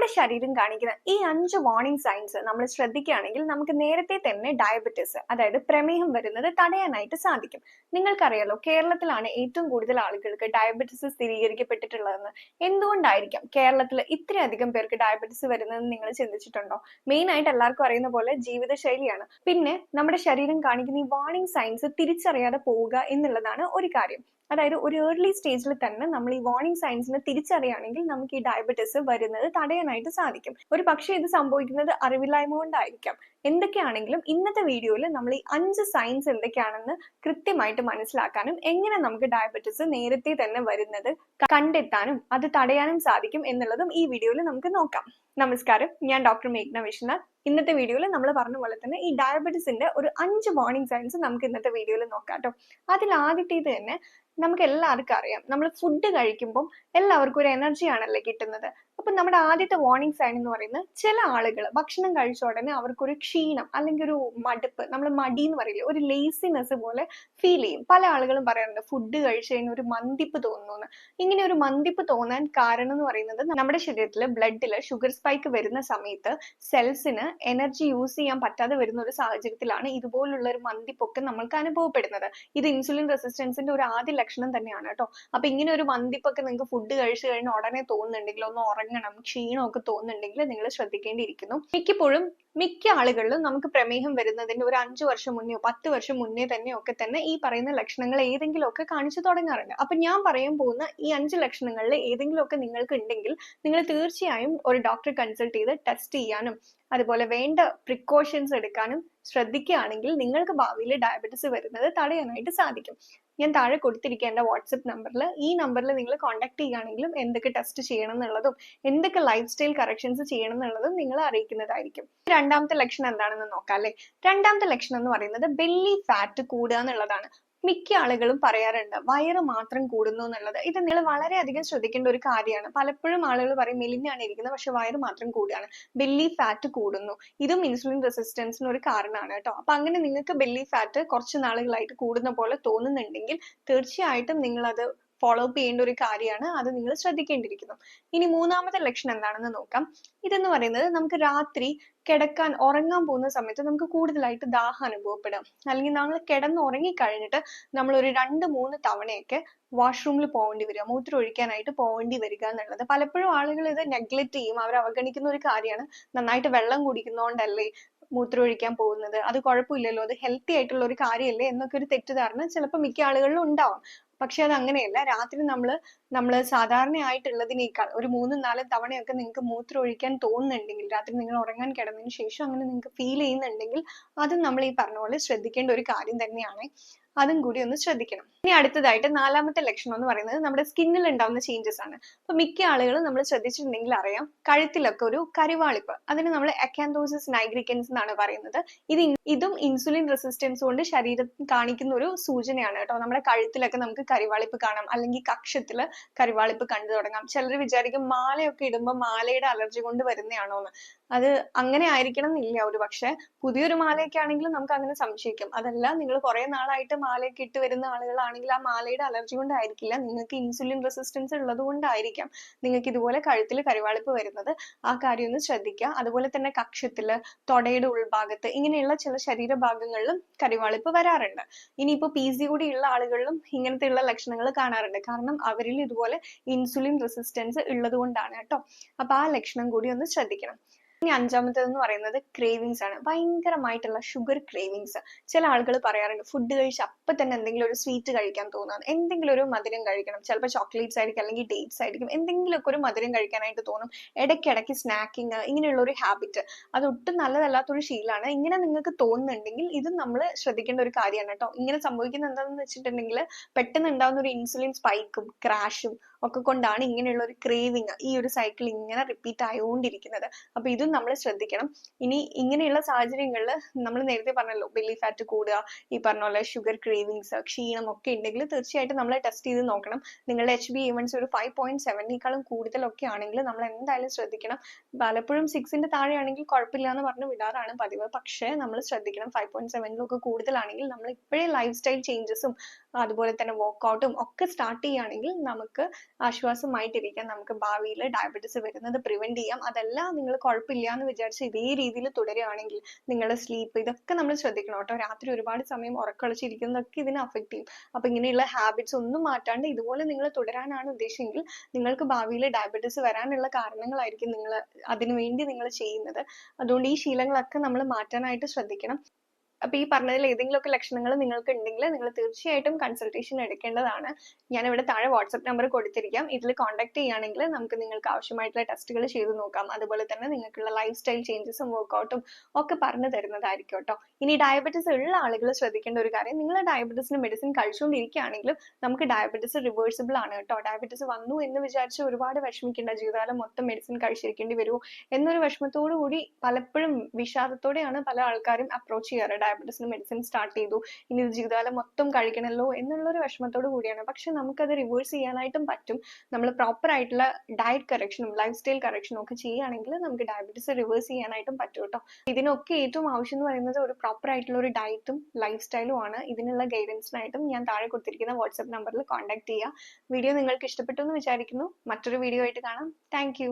നമ്മുടെ ശരീരം കാണിക്കുന്ന ഈ 5 വാർണിംഗ് സൈൻസ് നമ്മൾ ശ്രദ്ധിക്കുകയാണെങ്കിൽ നമുക്ക് നേരത്തെ തന്നെ ഡയബറ്റിസ് അതായത് പ്രമേഹം വരുന്നത് തടയാനായിട്ട് സാധിക്കും. നിങ്ങൾക്കറിയാലോ, കേരളത്തിലാണ് ഏറ്റവും കൂടുതൽ ആളുകൾക്ക് ഡയബറ്റിസ് സ്ഥിരീകരിക്കപ്പെട്ടിട്ടുള്ളതെന്ന്. എന്തുകൊണ്ടായിരിക്കാം കേരളത്തിൽ ഇത്രയധികം പേർക്ക് ഡയബറ്റിസ് വരുന്നതെന്ന് നിങ്ങൾ ചിന്തിച്ചിട്ടുണ്ടോ? മെയിൻ ആയിട്ട് എല്ലാവർക്കും അറിയുന്ന പോലെ ജീവിതശൈലിയാണ്. പിന്നെ നമ്മുടെ ശരീരം കാണിക്കുന്ന ഈ വാർണിംഗ് സൈൻസ് തിരിച്ചറിയാതെ പോവുക എന്നുള്ളതാണ് ഒരു കാര്യം. അതായത് ഒരു ഏർലി സ്റ്റേജിൽ തന്നെ നമ്മൾ ഈ വാർണിംഗ് സൈൻസിനെ തിരിച്ചറിയുകയാണെങ്കിൽ നമുക്ക് ഈ ഡയബറ്റിസ് വരുന്നത് തടയാനായിട്ട് സാധിക്കും. ഒരു പക്ഷേ ഇത് സംഭവിക്കുന്നത് അറിവില്ലായ്മ കൊണ്ടായിരിക്കാം. എന്തൊക്കെയാണെങ്കിലും ഇന്നത്തെ വീഡിയോയിൽ നമ്മൾ ഈ 5 സൈൻസ് എന്തൊക്കെയാണെന്ന് കൃത്യമായിട്ട് മനസ്സിലാക്കാനും എങ്ങനെ നമുക്ക് ഡയബറ്റിസ് നേരത്തെ തന്നെ വരുന്നത് കണ്ടെത്താനും അത് തടയാനും സാധിക്കും എന്നുള്ളതും ഈ വീഡിയോയിൽ നമുക്ക് നോക്കാം. നമസ്കാരം, ഞാൻ ഡോക്ടർ മേഘ്ന വിശ്വനാഥ്. ഇന്നത്തെ വീഡിയോയിൽ നമ്മൾ പറഞ്ഞ പോലെ തന്നെ ഈ ഡയബറ്റിസിന്റെ ഒരു 5 വാർണിംഗ് സൈൻസ് നമുക്ക് ഇന്നത്തെ വീഡിയോയിൽ നോക്കാം കേട്ടോ. അതിൽ ആദ്യത്തേത് തന്നെ നമുക്ക് എല്ലാവർക്കും അറിയാം, നമ്മൾ ഫുഡ് കഴിക്കുമ്പോൾ എല്ലാവർക്കും ഒരു എനർജി ആണല്ലേ കിട്ടുന്നത്. അപ്പൊ നമ്മുടെ ആദ്യത്തെ വാർണിംഗ് സൈൻ എന്ന് പറയുന്നത് ചില ആളുകൾ ഭക്ഷണം കഴിച്ച ഉടനെ അവർക്കൊരു ക്ഷീണം അല്ലെങ്കിൽ ഒരു മടുപ്പ്, നമ്മൾ മടി എന്ന് പറയില്ലേ, ഒരു ലേസിനെസ് പോലെ ഫീൽ ചെയ്യും. പല ആളുകളും പറയാറുണ്ട് ഫുഡ് കഴിച്ചു കഴിഞ്ഞാൽ ഒരു മന്തിപ്പ് തോന്നുന്നു. ഇങ്ങനെ ഒരു മന്തിപ്പ് തോന്നാൻ കാരണം എന്ന് പറയുന്നത് നമ്മുടെ ശരീരത്തിൽ ബ്ലഡിൽ ഷുഗർ സ്പൈക്ക് വരുന്ന സമയത്ത് സെൽസിന് എനർജി യൂസ് ചെയ്യാൻ പറ്റാതെ വരുന്ന ഒരു സാഹചര്യത്തിലാണ് ഇതുപോലുള്ള ഒരു മന്തിപ്പൊക്കെ നമ്മൾക്ക് അനുഭവപ്പെടുന്നത്. ഇത് ഇൻസുലിൻ റെസിസ്റ്റൻസിന്റെ ഒരു ആദ്യ ലക്ഷണം തന്നെയാണ് കേട്ടോ. അപ്പൊ ഇങ്ങനെ ഒരു മന്തിപ്പൊക്കെ നിങ്ങൾക്ക് ഫുഡ് കഴിച്ചു കഴിഞ്ഞാൽ ഉടനെ തോന്നുന്നുണ്ടെങ്കിൽ, ഒന്ന് ഉറങ്ങണം, ക്ഷീണമൊക്കെ തോന്നുന്നുണ്ടെങ്കിൽ നിങ്ങൾ ശ്രദ്ധിക്കേണ്ടിയിരിക്കുന്നു. മിക്ക ആളുകളിലും നമുക്ക് പ്രമേഹം വരുന്നതിന്റെ ഒരു 5 വർഷം മുന്നെയോ 10 വർഷം മുന്നേ തന്നെ ഈ പറയുന്ന ലക്ഷണങ്ങൾ ഏതെങ്കിലുമൊക്കെ കാണിച്ചു തുടങ്ങാറുണ്ട്. അപ്പൊ ഞാൻ പറയാൻ പോകുന്ന ഈ 5 ലക്ഷണങ്ങളിൽ ഏതെങ്കിലുമൊക്കെ നിങ്ങൾക്ക് ഉണ്ടെങ്കിൽ നിങ്ങൾ തീർച്ചയായും ഒരു ഡോക്ടറെ കൺസൾട്ട് ചെയ്ത് ടെസ്റ്റ് ചെയ്യാനും അതുപോലെ വേണ്ട പ്രിക്കോഷൻസ് എടുക്കാനും ശ്രദ്ധിക്കുകയാണെങ്കിൽ നിങ്ങൾക്ക് ഭാവിയിൽ ഡയബറ്റിസ് വരുന്നത് തടയാനായിട്ട് സാധിക്കും. ഞാൻ താഴെ കൊടുത്തിരിക്കുക എന്റെ വാട്സപ്പ് നമ്പറിൽ. ഈ നമ്പറിൽ നിങ്ങൾ കോൺടാക്ട് ചെയ്യുകയാണെങ്കിലും എന്തൊക്കെ ടെസ്റ്റ് ചെയ്യണം എന്നുള്ളതും എന്തൊക്കെ ലൈഫ് സ്റ്റൈൽ കറക്ഷൻസ് ചെയ്യണം എന്നുള്ളതും നിങ്ങളെ അറിയിക്കുന്നതായിരിക്കും. രണ്ടാമത്തെ ലക്ഷണം എന്താണെന്ന് നോക്കാം അല്ലെ. രണ്ടാമത്തെ ലക്ഷണം എന്ന് പറയുന്നത് ബെല്ലി ഫാറ്റ് കൂടുക എന്നുള്ളതാണ്. മിക്ക ആളുകളും പറയാറുണ്ട് വയറ് മാത്രം കൂടുന്നു എന്നുള്ളത്. ഇത് നിങ്ങൾ വളരെയധികം ശ്രദ്ധിക്കേണ്ട ഒരു കാര്യമാണ്. പലപ്പോഴും ആളുകൾ പറയും മെലിഞ്ഞാണ് ഇരിക്കുന്നത്, പക്ഷെ വയറ് മാത്രം കൂടുകയാണ്. ബെല്ലി ഫാറ്റ് കൂടുന്നു. ഇതും ഇൻസുലിൻ റെസിസ്റ്റൻസിന് ഒരു കാരണമാണ് കേട്ടോ. അപ്പൊ അങ്ങനെ നിങ്ങൾക്ക് ബെല്ലി ഫാറ്റ് കുറച്ച് നാളുകളായിട്ട് കൂടുന്ന പോലെ തോന്നുന്നുണ്ടെങ്കിൽ തീർച്ചയായിട്ടും നിങ്ങൾ അത് ഫോളോ അപ്പ് ചെയ്യേണ്ട ഒരു കാര്യമാണ്. അത് നിങ്ങൾ ശ്രദ്ധിക്കേണ്ടിയിരിക്കുന്നു. ഇനി മൂന്നാമത്തെ ലക്ഷണം എന്താണെന്ന് നോക്കാം. ഇതെന്ന് പറയുന്നത് നമുക്ക് രാത്രി ഉറങ്ങാൻ പോകുന്ന സമയത്ത് നമുക്ക് കൂടുതലായിട്ട് ദാഹം അനുഭവപ്പെടും. അല്ലെങ്കിൽ നമ്മൾ കിടന്ന് ഉറങ്ങി കഴിഞ്ഞിട്ട് നമ്മൾ ഒരു 2-3 തവണയൊക്കെ വാഷ്റൂമിൽ പോകേണ്ടി വരിക, മൂത്രം ഒഴിക്കാനായിട്ട് പോകേണ്ടി വരിക എന്നുള്ളത്. പലപ്പോഴും ആളുകൾ ഇത് നെഗ്ലക്ട് ചെയ്യും, അവർ അവഗണിക്കുന്ന ഒരു കാര്യമാണ്. നന്നായിട്ട് വെള്ളം കുടിക്കുന്നോണ്ടല്ലേ മൂത്രം ഒഴിക്കാൻ പോകുന്നത്, അത് കുഴപ്പമില്ലല്ലോ, അത് ഹെൽത്തി ആയിട്ടുള്ള ഒരു കാര്യമല്ലേ എന്നൊക്കെ ഒരു തെറ്റിദ്ധാരണ ചിലപ്പോൾ മിക്ക ആളുകളിലും ഉണ്ടാവാം. പക്ഷെ അത് അങ്ങനെയല്ല. രാത്രി നമ്മള് സാധാരണയായിട്ടുള്ളതിനേക്കാൾ ഒരു 3-4 തവണയൊക്കെ നിങ്ങൾക്ക് മൂത്രം ഒഴിക്കാൻ തോന്നുന്നുണ്ടെങ്കിൽ, രാത്രി നിങ്ങൾ ഉറങ്ങാൻ കിടന്നതിന് ശേഷം അങ്ങനെ നിങ്ങൾക്ക് ഫീൽ ചെയ്യുന്നുണ്ടെങ്കിൽ, അതും നമ്മൾ ഈ പറഞ്ഞ പോലെ ശ്രദ്ധിക്കേണ്ട ഒരു കാര്യം തന്നെയാണ്. അതും കൂടി ഒന്ന് ശ്രദ്ധിക്കണം. ഇനി അടുത്തതായിട്ട് നാലാമത്തെ ലക്ഷണം എന്ന് പറയുന്നത് നമ്മുടെ സ്കിന്നിൽ ഉണ്ടാവുന്ന ചേഞ്ചസ് ആണ്. അപ്പൊ മിക്ക ആളുകളും നമ്മൾ ശ്രദ്ധിച്ചിട്ടുണ്ടെങ്കിൽ അറിയാം, കഴുത്തിലൊക്കെ ഒരു കരിവാളിപ്പ്, അതിന് നമ്മൾ അക്കാന്തോസിസ് നൈഗ്രിക്കൻസ് എന്നാണ് പറയുന്നത്. ഇതും ഇൻസുലിൻ റെസിസ്റ്റൻസ് കൊണ്ട് ശരീരം കാണിക്കുന്ന ഒരു സൂചനയാണ് കേട്ടോ. നമ്മുടെ കഴുത്തിലൊക്കെ നമുക്ക് കരിവാളിപ്പ് കാണാം, അല്ലെങ്കിൽ കക്ഷത്തില് കരിവാളിപ്പ് കണ്ടു തുടങ്ങാം. ചിലർ വിചാരിക്കും മാലയൊക്കെ ഇടുമ്പോൾ മാലയുടെ അലർജി കൊണ്ട് വരുന്നതാണോന്ന്. അത് അങ്ങനെ ആയിരിക്കണം എന്നില്ല. ഒരു പക്ഷെ പുതിയൊരു മാലയൊക്കെ ആണെങ്കിലും നമുക്ക് അങ്ങനെ സംശയിക്കാം. അതല്ല, നിങ്ങൾ കുറെ നാളായിട്ട് മാലയൊക്കെ ഇട്ട് വരുന്ന ആളുകളാണെങ്കിൽ ആ മാലയുടെ അലർജി കൊണ്ടായിരിക്കില്ല, നിങ്ങൾക്ക് ഇൻസുലിൻ റെസിസ്റ്റൻസ് ഉള്ളത് കൊണ്ടായിരിക്കാം നിങ്ങൾക്ക് ഇതുപോലെ കഴുത്തിൽ കരിവാളിപ്പ് വരുന്നത്. ആ കാര്യം ഒന്ന് ശ്രദ്ധിക്കുക. അതുപോലെ തന്നെ കക്ഷത്തില്, തൊടയുടെ ഉൾഭാഗത്ത്, ഇങ്ങനെയുള്ള ചില ശരീരഭാഗങ്ങളിലും കരിവാളിപ്പ് വരാറുണ്ട്. ഇനിയിപ്പോ PCOD ഉള്ള ആളുകളിലും ഇങ്ങനത്തെയുള്ള ലക്ഷണങ്ങൾ കാണാറുണ്ട്. കാരണം അവരിൽ ഇതുപോലെ ഇൻസുലിൻ റെസിസ്റ്റൻസ് ഉള്ളത് കൊണ്ടാണ് കേട്ടോ. അപ്പൊ ആ ലക്ഷണം കൂടി ഒന്ന് ശ്രദ്ധിക്കണം. ഇനി അഞ്ചാമത്തേതെന്ന് പറയുന്നത് ക്രേവിങ്സ് ആണ്. ഭയങ്കരമായിട്ടുള്ള ഷുഗർ ക്രേവിങ്സ്. ചില ആളുകൾ പറയാറുണ്ട് ഫുഡ് കഴിച്ച് അപ്പൊ തന്നെ എന്തെങ്കിലും ഒരു സ്വീറ്റ് കഴിക്കാൻ തോന്നാണ്, എന്തെങ്കിലും ഒരു മധുരം കഴിക്കണം. ചിലപ്പോൾ ചോക്ലേറ്റ്സ് ആയിരിക്കും, അല്ലെങ്കിൽ ഡേറ്റ്സ് ആയിരിക്കും, എന്തെങ്കിലുമൊക്കെ ഒരു മധുരം കഴിക്കാനായിട്ട് തോന്നും. ഇടയ്ക്കിടയ്ക്ക് സ്നാക്കിങ്, ഇങ്ങനെയുള്ള ഒരു ഹാബിറ്റ്, അത് ഒട്ടും നല്ലതല്ലാത്തൊരു ശീലമാണ്. ഇങ്ങനെ നിങ്ങൾക്ക് തോന്നുന്നുണ്ടെങ്കിൽ ഇതും നമ്മൾ ശ്രദ്ധിക്കേണ്ട ഒരു കാര്യമാണ് കേട്ടോ. ഇങ്ങനെ സംഭവിക്കുന്നത് എന്താണെന്ന് വെച്ചിട്ടുണ്ടെങ്കിൽ പെട്ടെന്ന് ഉണ്ടാകുന്ന ഒരു ഇൻസുലിൻ സ്പൈക്കും ക്രാഷും ഒക്കെ കൊണ്ടാണ് ഇങ്ങനെയുള്ള ഒരു ക്രേവിങ്, ഈ ഒരു സൈക്കിൾ ഇങ്ങനെ റിപ്പീറ്റ് ആയിക്കൊണ്ടിരിക്കുന്നത്. അപ്പൊ ഇതും നമ്മൾ ശ്രദ്ധിക്കണം. ഇനി ഇങ്ങനെയുള്ള സാഹചര്യങ്ങളിൽ നമ്മൾ നേരത്തെ പറഞ്ഞല്ലോ ബെല്ലി ഫാറ്റ് കൂടുക, ഈ പറഞ്ഞ പോലെ ഷുഗർ ക്രേവിങ്സ്, ക്ഷീണം ഒക്കെ ഉണ്ടെങ്കിൽ തീർച്ചയായിട്ടും നമ്മൾ ടെസ്റ്റ് ചെയ്ത് നോക്കണം. നിങ്ങളുടെ HbA1c ഒരു 5.7 കൂടുതലൊക്കെ ആണെങ്കിൽ നമ്മൾ എന്തായാലും ശ്രദ്ധിക്കണം. പലപ്പോഴും 6 താഴെയാണെങ്കിൽ കുഴപ്പമില്ല എന്ന് പറഞ്ഞ് വിടാറാണ് പതിവ്. പക്ഷേ നമ്മൾ ശ്രദ്ധിക്കണം, 5.7 കൂടുതലാണെങ്കിൽ നമ്മൾ ഇപ്പോഴേ ലൈഫ് സ്റ്റൈൽ ചേഞ്ചസും അതുപോലെ തന്നെ വർക്ക്ഔട്ടും ഒക്കെ സ്റ്റാർട്ട് ചെയ്യുകയാണെങ്കിൽ നമുക്ക് ആശ്വാസമായിട്ടിരിക്കാം. നമുക്ക് ഭാവിയിൽ ഡയബറ്റിസ് വരുന്നത് പ്രിവെന്റ് ചെയ്യാം. അതല്ല നിങ്ങൾ കുഴപ്പമില്ല എന്ന് വിചാരിച്ച് ഇതേ രീതിയിൽ തുടരുകയാണെങ്കിൽ നിങ്ങളുടെ സ്ലീപ്പ് ഇതൊക്കെ നമ്മൾ ശ്രദ്ധിക്കണം കേട്ടോ. രാത്രി ഒരുപാട് സമയം ഉറക്കളച്ചിരിക്കുന്നതൊക്കെ ഇതിനെ അഫക്ട് ചെയ്യും. അപ്പൊ ഇങ്ങനെയുള്ള ഹാബിറ്റ്സ് ഒന്നും മാറ്റാണ്ട് ഇതുപോലെ നിങ്ങൾ തുടരാനാണ് ഉദ്ദേശമെങ്കിൽ നിങ്ങൾക്ക് ഭാവിയിൽ ഡയബറ്റിസ് വരാനുള്ള കാരണങ്ങളായിരിക്കും അതിനുവേണ്ടി നിങ്ങൾ ചെയ്യുന്നത്. അതുകൊണ്ട് ഈ ശീലങ്ങളൊക്കെ നമ്മൾ മാറ്റാനായിട്ട് ശ്രദ്ധിക്കണം. അപ്പൊ ഈ പറഞ്ഞതിൽ ഏതെങ്കിലുമൊക്കെ ലക്ഷണങ്ങൾ നിങ്ങൾക്ക് ഉണ്ടെങ്കിൽ നിങ്ങൾ തീർച്ചയായിട്ടും കൺസൾട്ടേഷൻ എടുക്കേണ്ടതാണ്. ഞാൻ ഇവിടെ താഴെ വാട്സ്ആപ്പ് നമ്പർ കൊടുത്തിരിക്കാം. ഇതിൽ കോൺടാക്ട് ചെയ്യുകയാണെങ്കിൽ നമുക്ക് നിങ്ങൾക്ക് ആവശ്യമായിട്ടുള്ള ടെസ്റ്റുകൾ ചെയ്ത് നോക്കാം. അതുപോലെ തന്നെ നിങ്ങൾക്കുള്ള ലൈഫ് സ്റ്റൈൽ ചേഞ്ചസും വർക്കൗട്ടും ഒക്കെ പറഞ്ഞു തരുന്നതായിരിക്കും കേട്ടോ. ഇനി ഡയബറ്റിസ് ഉള്ള ആളുകൾ ശ്രദ്ധിക്കേണ്ട ഒരു കാര്യം, നിങ്ങൾ ഡയബറ്റിസിന് മെഡിസിൻ കഴിച്ചുകൊണ്ടിരിക്കുകയാണെങ്കിലും നമുക്ക് ഡയബറ്റിസ് റിവേഴ്സിബിൾ ആണ് കേട്ടോ. ഡയബറ്റിസ് വന്നു എന്ന് വിചാരിച്ച് ഒരുപാട് വിഷമിക്കേണ്ട, ജീവിതകാലം മൊത്തം മെഡിസിൻ കഴിച്ചിരിക്കേണ്ടി വരുമോ എന്നൊരു വിഷമത്തോടു കൂടി പലപ്പോഴും വിഷാദത്തോടെയാണ് പല ആൾക്കാരും അപ്രോച്ച് ചെയ്യാറ്. ഡയബറ്റിസിന് മെഡിസിൻ സ്റ്റാർട്ട് ചെയ്തു, ഇനി ഇത് ജീവിതകാലം മൊത്തം കഴിക്കണമല്ലോ എന്നുള്ളൊരു വിഷമത്തോടു കൂടിയാണ്. പക്ഷെ നമുക്കത് റിവേഴ്സ് ചെയ്യാനായിട്ടും പറ്റും. നമ്മൾ പ്രോപ്പർ ആയിട്ടുള്ള ഡയറ്റ് കറക്ഷനും ലൈഫ് സ്റ്റൈൽ കറക്ഷനും ഒക്കെ ചെയ്യുകയാണെങ്കിൽ നമുക്ക് ഡയബറ്റിസ് റിവേഴ്സ് ചെയ്യാനായിട്ടും പറ്റും കേട്ടോ. ഇതിനൊക്കെ ഏറ്റവും ആവശ്യം എന്ന് പറയുന്നത് ഒരു പ്രോപ്പർ ആയിട്ടുള്ള ഒരു ഡയറ്റും ലൈഫ് സ്റ്റൈലും ആണ്. ഇതിനുള്ള ഗൈഡൻസിനായിട്ടും ഞാൻ താഴെ കൊടുത്തിരിക്കുന്ന വാട്സ്ആപ്പ് നമ്പറിൽ കോൺടാക്ട് ചെയ്യുക. വീഡിയോ നിങ്ങൾക്ക് ഇഷ്ടപ്പെട്ടു എന്ന് വിചാരിക്കുന്നു. മറ്റൊരു വീഡിയോ ആയിട്ട് കാണാം. താങ്ക്